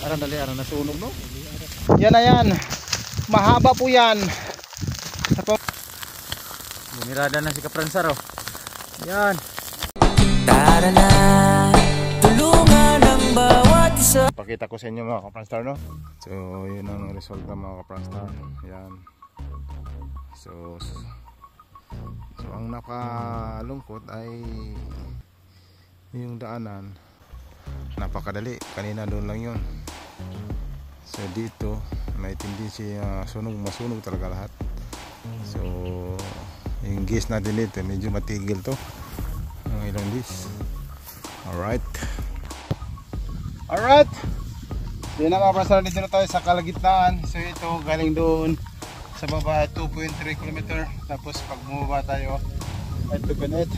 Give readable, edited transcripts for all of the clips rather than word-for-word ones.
Aran dali, aran nasunog no. Yan na yan. Mahaba po yan. Bumirada na si Kapransar oh. Yan. Tara na, tulungan ang bawat isa. Pakita ko sa inyo mga Kapranstar no. So yun ang resulta mga Kapranstar. Yan. So ang nakalungkot ay yung daanan. Napakadali. Kanina doon lang yun. So dito may tendency masunog talaga lahat. So yung gas natin dito medyo matigil to ng ilang days. Alright. So yun na mga Kapranstar, dito na tayo sa kalagitnaan. So ito galing doon sa baba 2.3 km. Tapos pag bumaba tayo ay 2.8.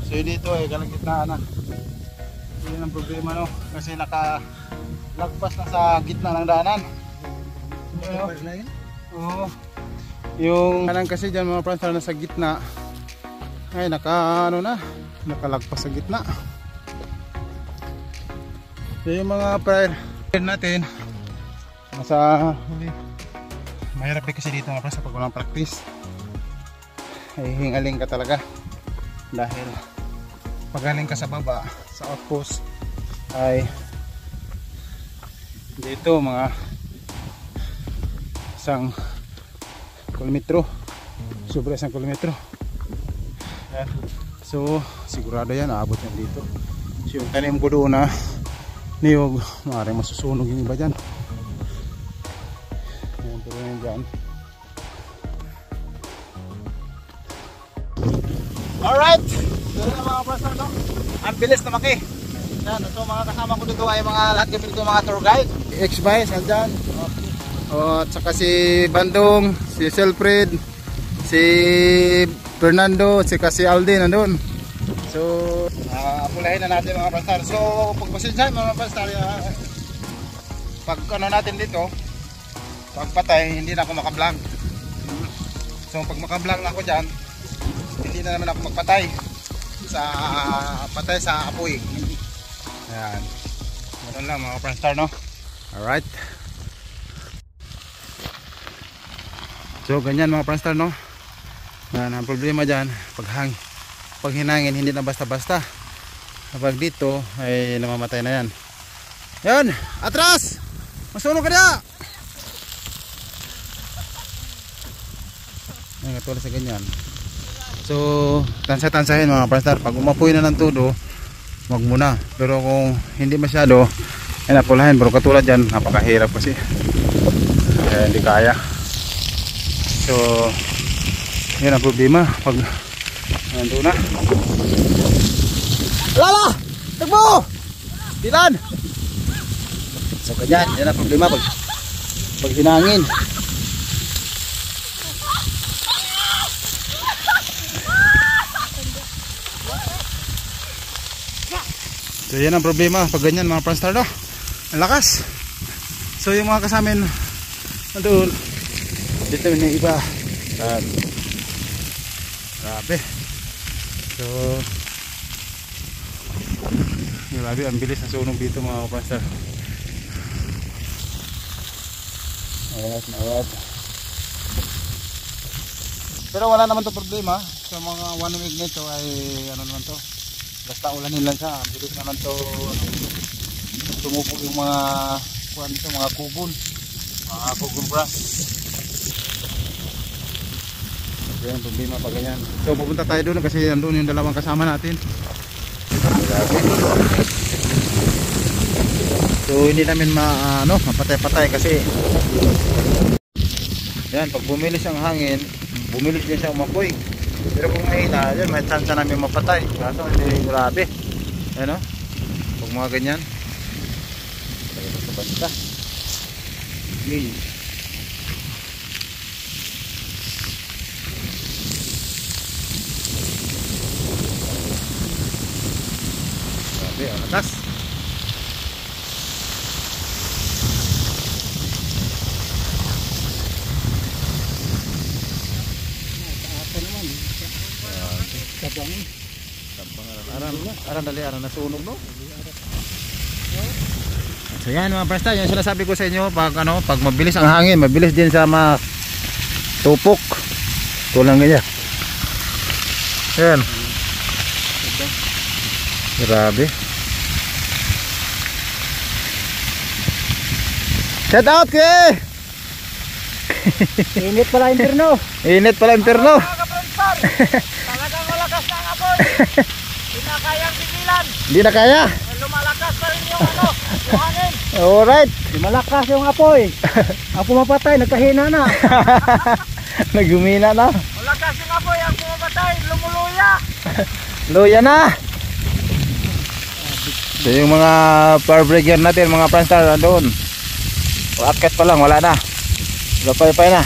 So yun dito ay kalagitnaan na. Yun ang problema no, kasi nakalagpas na sa gitna ng daanan. Oo. Yung kanan kasi dyan mga Kapranstar na sa gitna ay nakalagpas sa gitna. So yung mga prayer natin mahirap kasi dito mga Kapranstar pag walang practice ay hingaling ka talaga dahil pagaling ka sa baba sa outpost ay dito mga 1 kilometro, sobra 1 kilometro. Yan. So sigurado yan aabot yan dito. So yung tanim ko doon na niyog maaaring masusunog yung iba dyan. Yan, pero yan dyan. Alright, dito na mga Kapranstar no? Ang bilis na maki. Yan, ito mga kasama ko dito ay lahat kami dito mga tour guide. X-Vice nandyan. At saka si Bandong, si Selfred, si Fernando, si Aldi nandun. So apulahin na natin mga Kapranstar. So pagpasensya mga Kapranstar, pag natin dito, pagpatay hindi na ako makablog. So pag makablog ako dyan, hindi na naman ako magpatay sa apoy. Ayan. Ganun lang mga Kapranstar no. Alright. So ganyan mga Kapranstar no. Yan ang problema dyan. Pag hinangin hindi na basta-basta. Kapag dito ay namamatay na yan. Yan. Atras! Masunog ka na! Yan katulad sa ganyan. So tansay-tansahin mga Kapranstar. Pag umapoy na ng todo, wag muna. Pero kung hindi masyado, ay napulahin. Pero katulad dyan, napakahirap kasi. Hindi kaya. So yun ang problema. Pag nandun na. Lala! Tagbo! Dilan! So ganyan. Yan ang problema pag hinangin. So yan ang problema pag ganyan mga Kapranstar no. Ang lakas. So yung mga kasamin nandun dito yung iba grabe. So grabe ang bilis na sunog dito mga Kapranstar. Alright. Pero wala naman to problema. So mga 1 week nito ay ano naman to, basta ulanin lang siya, bilis naman to tumubog yung mga kubon brass. Yan problema pag ganyan. So pupunta tayo doon kasi nandun yung dalawang kasama natin. So hindi namin mapatay-patay kasi yan, pag bumilis ang hangin, bumilis din siya umapoy. Pero kung mahina, yan, may chance namin mapatay. Kaso hindi grabe. Yan o. Pag mga ganyan. Basta. Okay. Grabe, ang atas. Aran dali, aran nasunog no? So yan mga presta, yung sinasabi ko sa inyo, pag pag mabilis ang hangin, mabilis din sa tupok. Tulang ganyan. Yan. Grabe. Shout out kay. Init pala impirno. Init pala impirno. Talagang malakas na ang apoy. Hindi na kayang pigilan. Hindi na kaya. Lumalakas pa rin yung yung hangin. Alright. Malakas yung apoy. Ang pumapatay, nagkahina na. Nagumina na. Malakas yung apoy, ang pumapatay, lumuluya. Luya na. So yung mga power breaker natin, mga pranstar, doon. Akat pa lang, wala na. Lapay-pay na.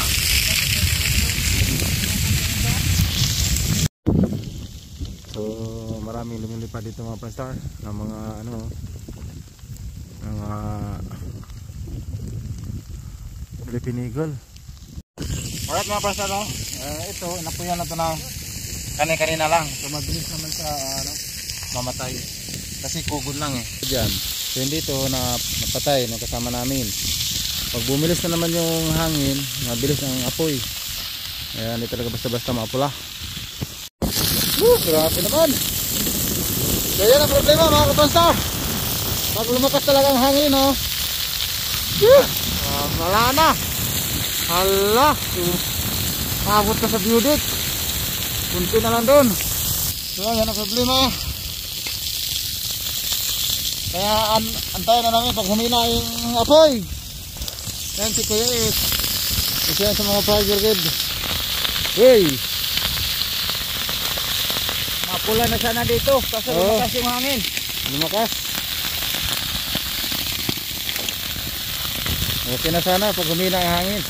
So maraming lumilipad dito mga pranstar ng mga mga Philippine Eagle. Alright mga pranstar, ito napuyan na ito ng kanina lang. So mabilis naman sa mamatay kasi kugod lang diyan. So hindi ito napatay ng kasama namin. Pag bumilis na naman yung hangin, mabilis ang apoy. Ayan, hindi talaga basta-basta maapula. Grabe naman. So yan ang problema mga kapranstar. Pag lumakas talaga ang hangin, wala na. Hala, abot ka sa beauty. Kunti na lang doon. So yan ang problema. Kaya antayin na namin pag humina yung apoy. Yan si Kuya is isa sa mga fire brigade. Hey! Mapula na sana dito kasi lumakas yung hangin. Lumakas. Okay na sana pag humina ang hangin.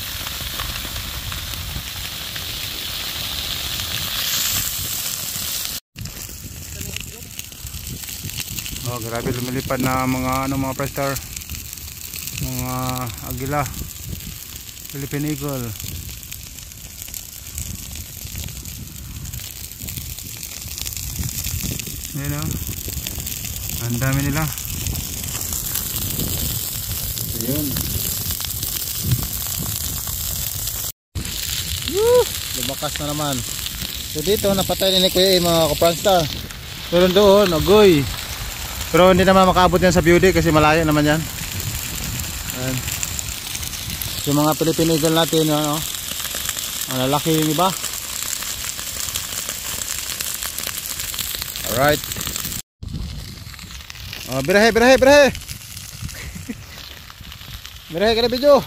Oh, grabe lumilipad na mga prestar, mga agila, Philippine Eagle. Ayan ang dami nila. Ayun. Lumakas na naman. So dito napatay ni Kuya mga kapranstar. Pero doon, agoy. Pero hindi naman makaabot yan sa beauty kasi malayo naman yan. Ayan. So mga Philippine Eagle natin yun, ang lalaki yung iba. Alright. Birahe. Birahe ka na video.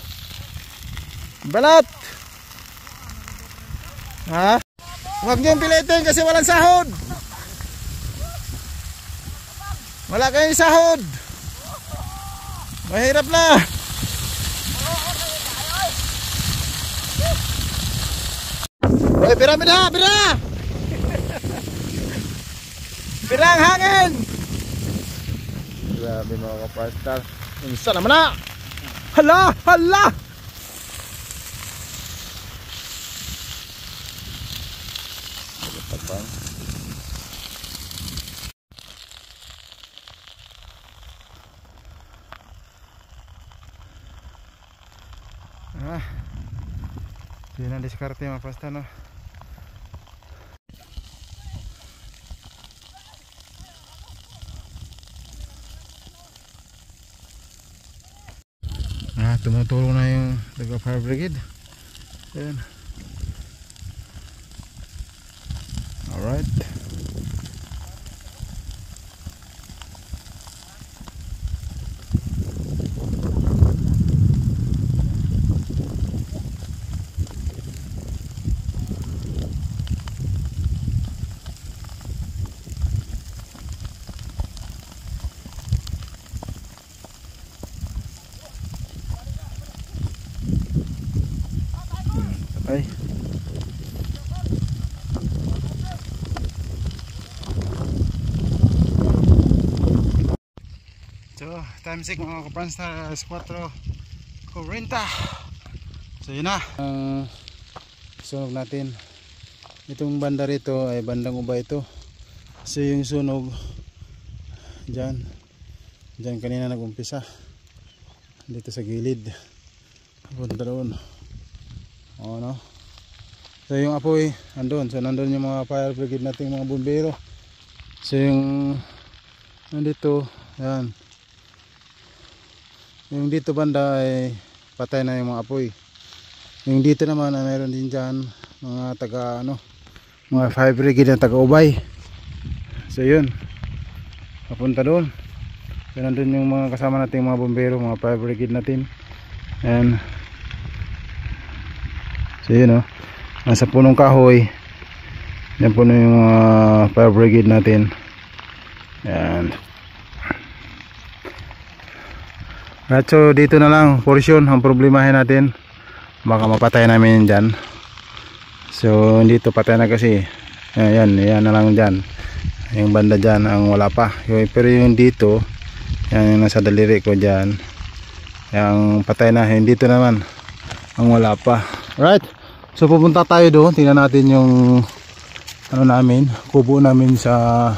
Balat. Ha? Huwag niyong pilitin kasi walang sahod. Wala kayong sahod. Mahirap na. Oy, bira. Bira ang hangin. Grabe mga kapartal. Insa naman na. Hala. Patang. Yun ang diskarte mga pasta, no? Tumutulong na yung taga fire brigade. Yun. Alright. Ay. So, time check mga kapranstar, 4:40. So yun na ang sunog natin. Itong banda rito ay bandang uba ito. Kasi yung sunog Diyan kanina nag-umpisa. dito sa gilid. Punta doon. O no. So yung apoy andun. So nandun yung mga fire brigade nating mga bumbero. So yung nandito, yan. Yung dito banda ay patay na yung mga apoy. Yung dito naman ay meron din dyan mga taga ano, mga fire brigade na taga Ubay. So yun, papunta doon. So nandun yung mga kasama nating mga bumbero, mga fire brigade natin. And so yun o, nasa punong kahoy. Yan po na yung fire brigade natin. Yan. Right, so dito na lang portion ang problemahin natin. Baka mapatay namin dyan. So dito patay na kasi. Yan na lang dyan. Yung banda dyan ang wala pa. Pero yung dito, yan yung nasa daliri ko dyan, yung patay na. Yung dito naman ang wala pa. Right, so pupunta tayo doon. Tingnan natin yung ano namin, kubo namin sa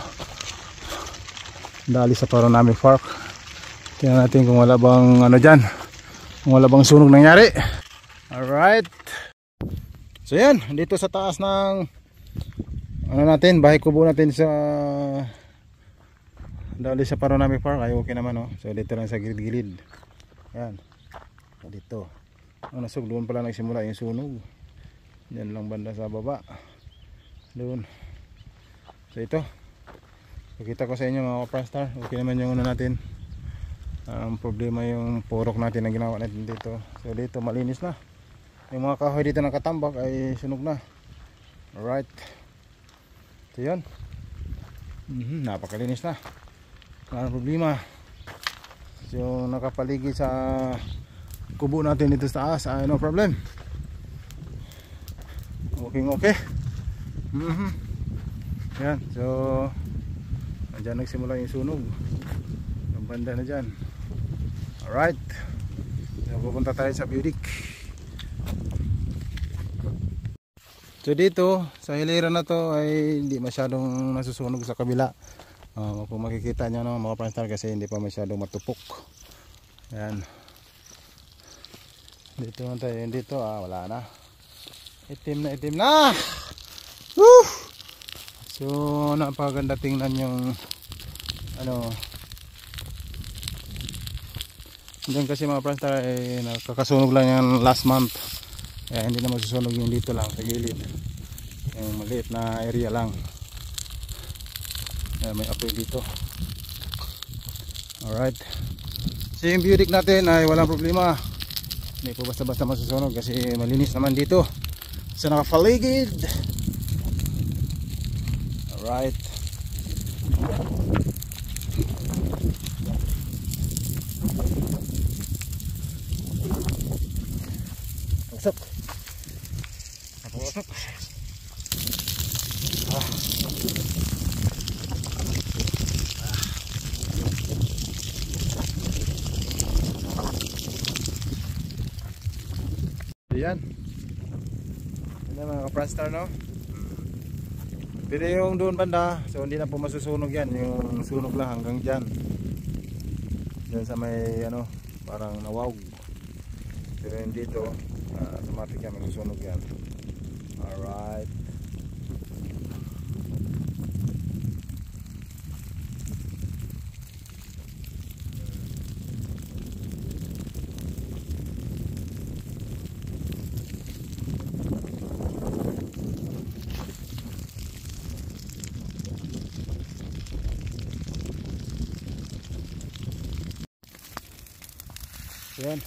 dali sa Paronami Park. Tingnan natin kung wala bang ano dyan, kung wala bang sunog nangyari. Alright, so yan, dito sa taas ng ano natin, bahay kubo natin sa dali sa Paronami Park ay okay naman, oh. So dito lang sa gilid-gilid. Yan, so dito ang nasug, doon pala nagsimula yung sunog. Yan lang banda sa baba doon. So ito, pakita ko sa inyo mga Kaprastar. Okay naman yung ano natin. Ang problema yung purok natin na ginawa natin dito. So dito malinis na. Yung mga kahoy dito nakatambak ay sunog na. Alright, so yun, napakalinis na. Wala problema. So nakapaligid sa kubo natin dito sa taas ay no problem. Okay. Yan, so andyan nagsimula yung sunog. Yung banda na dyan. Alright, so pupunta tayo sa Budik. So dito sa hilera na to ay hindi masyadong nasusunog sa kabila. Kung makikita nyo no, mga Kaprastar, kasi hindi pa masyadong matupok. Yan, dito na tayo. Dito wala na, itim na. Woo! So napakaganda tingnan yung ano diyan, kasi mga Kaprastar ay nakakasunog lang yan last month. Kaya hindi na masusunog yung dito lang sa gilid, yung maliit na area lang. May apoy dito. Alright, so yung Budik natin ay walang problema. Hindi po basta-basta masusunog kasi malinis naman dito. So nakapaligid. Alright, usap. Ayan. Ayan mga Kaprastar, no? Pero yung doon banda, so hindi na po masusunog yan. Yung sunog lang hanggang dyan. Dyan sa may ano, parang nawawg. Pero yung dito, automatic yan, masusunog yan. Alright. Yan.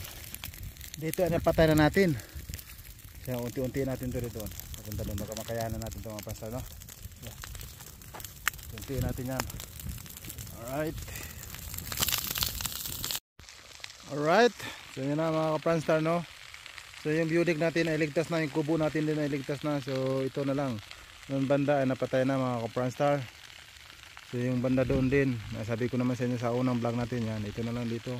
Dito ay napatay na natin. Kaya unti-unti natin ito dito. Papunta doon, baka makayanan natin ito mga Kaprastar, no? Unti natin yan. Alright. Alright. So yun na mga Kaprastar, no? So yung Budik natin ay ligtas na. Yung kubo natin din ay ligtas na. So ito na lang. Yung banda ay napatay na mga Kaprastar. So yung banda doon din, nasabi ko naman sa inyo sa unang vlog natin yan. Ito na lang dito.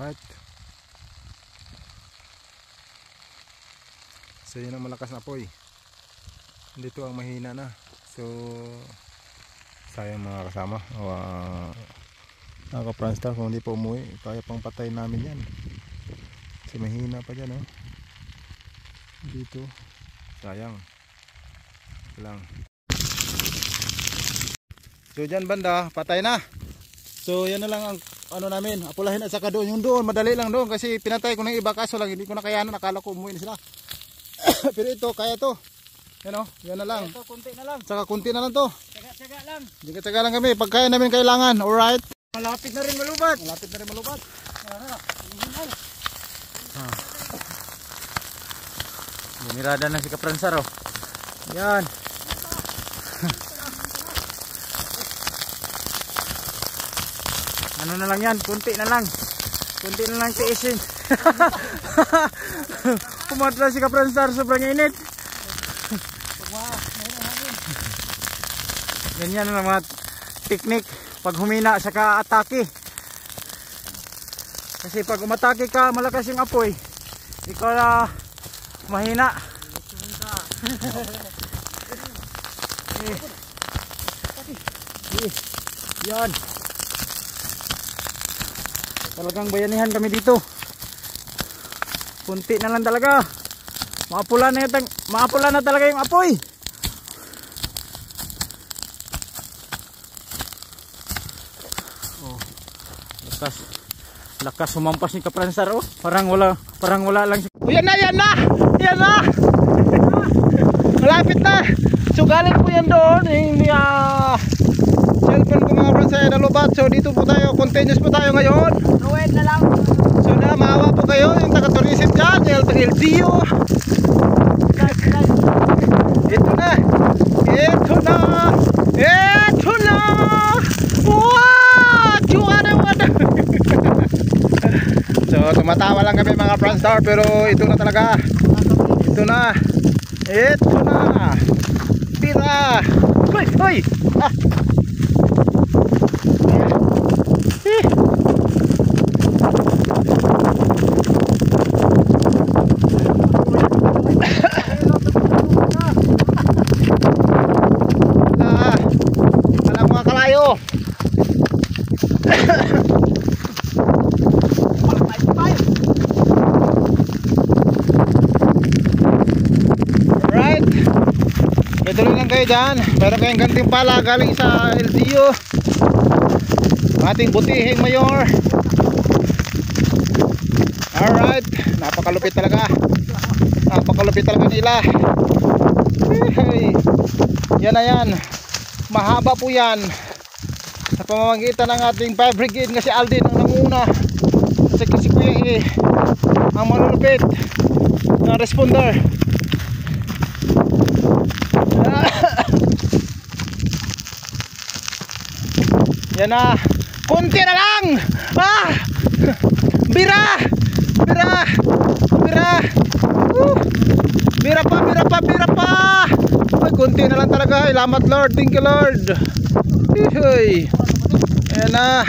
Alright. So yun ang malakas na apoy. Dito ang mahina na. So sayang mga kasama. Naka-Franstar kung hindi pa umuwi, kaya pang patay namin yan. Kasi mahina pa dyan, oh. Dito. Sayang. Lang. So dyan banda, patay na. So yan na lang ang ano namin, apulahin at saka doon. Yung doon, madali lang doon kasi pinatay ko ng iba, kaso lang hindi ko na kayanan, nakala ko umuwi na sila. Pero ito, kaya to. Yan o, yan na lang. Ito, kunti na lang. Saka kunti na lang to. Tsaga-tsaga lang. Tsaga lang kami, pag kaya namin kailangan, alright. Malapit na rin malubat. Malapit na rin malubat. Bumirada na si Kapransar, oh. Yan. Ano na lang yan, kunti na lang. Kunti na lang tiisin. Pumatla si Kapransar, sobrang init. Ganyan ang mga technique pag humina saka atake. Kasi pag umatake ka, malakas yung apoy, ikaw na mahina. Yan. Talagang bayanihan kami dito. Kunti na lang talaga. Maapula na talaga yung apoy. Oh. Lakas sumampas ni Kapransar, oh. Parang wala lang. Yan na. Malapit na. So galing po yan doon. Yung cellphone ko mga friends ay nalubat. So dito po tayo, continuous po tayo ngayon. Luwed na lang. So na, maawa po kayo yung taga-tourism dyan, yung LGU. Ito na. Wow! Wada. So tumatawa lang kami mga Franstar, pero ito na talaga. Ito na. Pira. Hoy. Ah. Alam mga kalayo. Alright. Tuloy lang kayo dyan. Meron kayong gantimpala galing sa LGU, ating butihing mayor. Alright. Napakalupit talaga nila. Hey. Yan na yan. Mahaba po yan. Sa pamamagitan ng ating 5 brigade nga si Aldin ang nanguna. Kasi Kuya ang malulupit na responder. Yan na. Kunti na lang. Bira. Bira pa. Ay, kunti na lang talaga. Salamat Lord. Thank you Lord. Ayan na.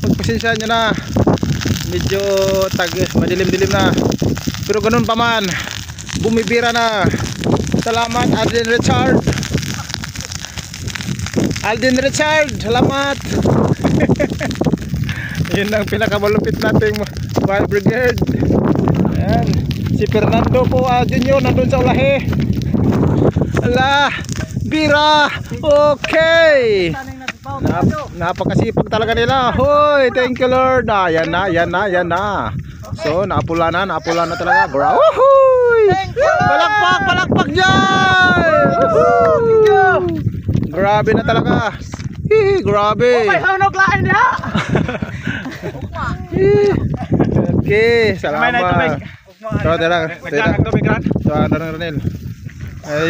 Pagpasensya nyo na. Medyo madilim-dilim na. Pero ganun pa man, bumibira na. Salamat Aldin Richard, salamat. Yun ang pinakamalupit nating fire brigade. Ayan. Si Fernando po Junior nandun sa ulahe. Ala, bira. Okay. Napakasipag talaga nila. Hoy, thank you Lord. Yan na. So, naapula na talaga. Woohoo! Palakpak dyan! Grabe na talaga. Grabe. Okay, salamat.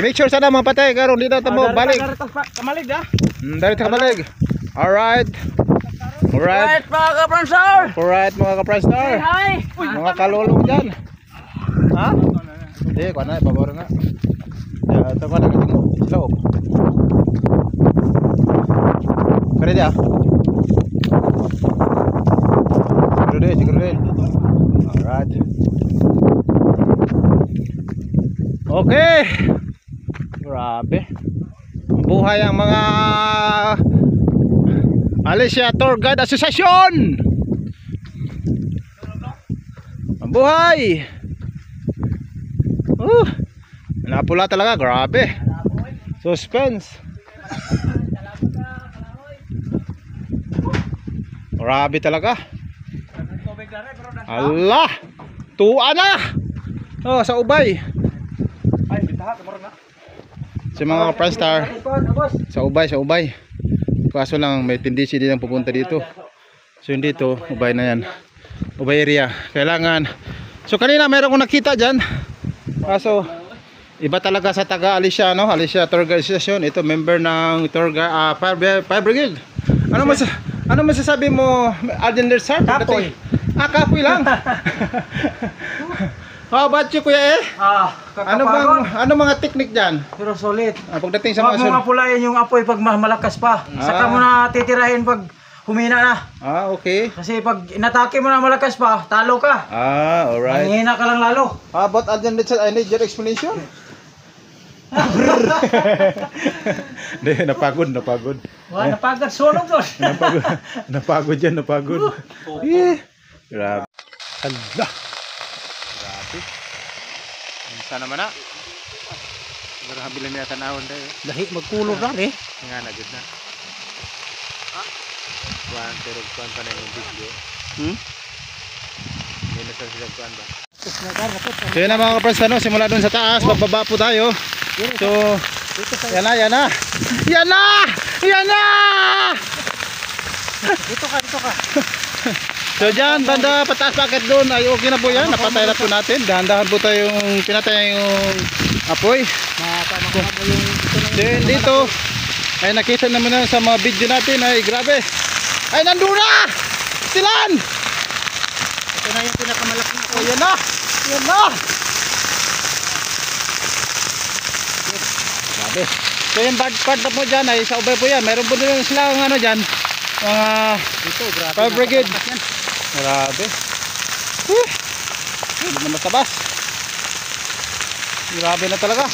Make sure sana mapatay karon dito tamo balik. Kamalig da. Dari ta kamalig. Alright mga Kapranstar. Hi. Mga kalulong dyan. Ha? Hindi, kuha na, pabor nga. Ito ko na kitin mo, siloob. Kaya di ah. Siguro din. Alright. Okay. Grabe. Buhay ang mga Alicia Tour Guide Association. Buhay. Napula talaga, grabe. Suspense. Grabe talaga. Allah. Tuwa na. Oh, sa ubay. Ay, bitaha kamar na. Si mga Friendstar. Sa ubay. Kaso lang may tendency din ang pupunta dito. So hindi dito, ubay na yan. Ubay area. Kailangan. So kanina meron kong nakita dyan. Kaso iba talaga sa taga Alicia, no? Alicia Tour Guide Association. Ito member ng Tour Guide Fire Brigade. Ano masasabi mo, Arden Sir? Kapoy. Kapoy lang. How about you, Kuya Ano mga technique diyan? Pero solid. Pagdating sa Huwag mo mapulayan yung apoy pag malakas pa. Saka mo na titirahin pag humina na. Okay. Kasi pag inatake mo na malakas pa, talo ka. Alright. Manghihina ka lang lalo. How about Arden Sir? I need your explanation. Napagod. Wala, napagod. Sunog doon. Napagod yan. Grabe. Allah. Grabe. Minsan naman na. Grabe lang niya tanawon tayo. Lahi, magkulog lang eh. Nga na, good na. Pero kuhan pa na yung video. Hindi na sa silang kuhan ba? So yun na mga kapres, simula dun sa taas, bababa po tayo. So, yan na. Dito ka. So dyan, banda pataas packet doon ay okay na po yan. Napatay na po natin. Dahan-dahan po tayong pinatay yung apoy. Then dito, ay nakita naman na sa mga video natin ay grabe. Ay nandun na! Silan! Ito na yung pinakamalaki. Yan na! Grabe. So yung bad part na po dyan ay sa ubay po yan. Meron po din sila ang ano dyan. Mga Fire Brigade. Grabe. Hindi na masabas. Grabe na talaga.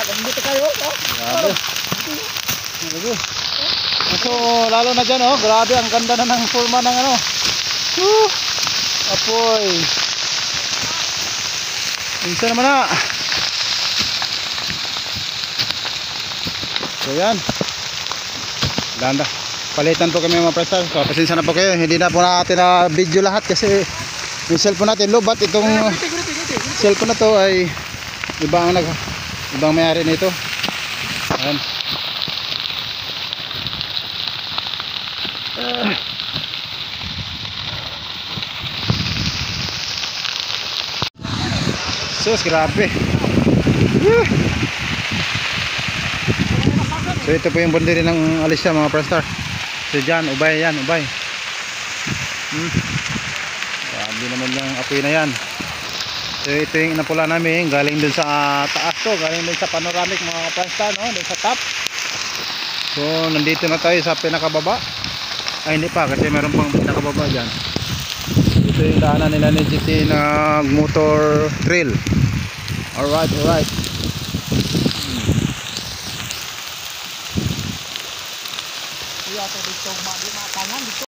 Dito kayo. Grabe. So lalo na dyan, grabe ang ganda na ng forma ng ano. Apoy. Minsan naman na. So yan. Ganda. Palitan po kami mga prestar. So pasensya na po kayo. Hindi na po natin na video lahat kasi yung cellphone natin lobat. Itong cellphone na to ay ibang may-ari nito. Ayan. Sus, grabe. So ito po yung bundiri ng Alicia mga prestar. So dyan, ubay. Grabe naman yung apoy na yan. So ito yung inapula namin. Galing dun sa taas to. Galing dun sa panoramic mga prestar, no? Dun sa top. So nandito na tayo sa pinakababa. Ay hindi pa kasi meron pang pinakababa dyan. Ito yung daanan nila ni GT na motor trail. Alright. Iya, dito, matangan dito.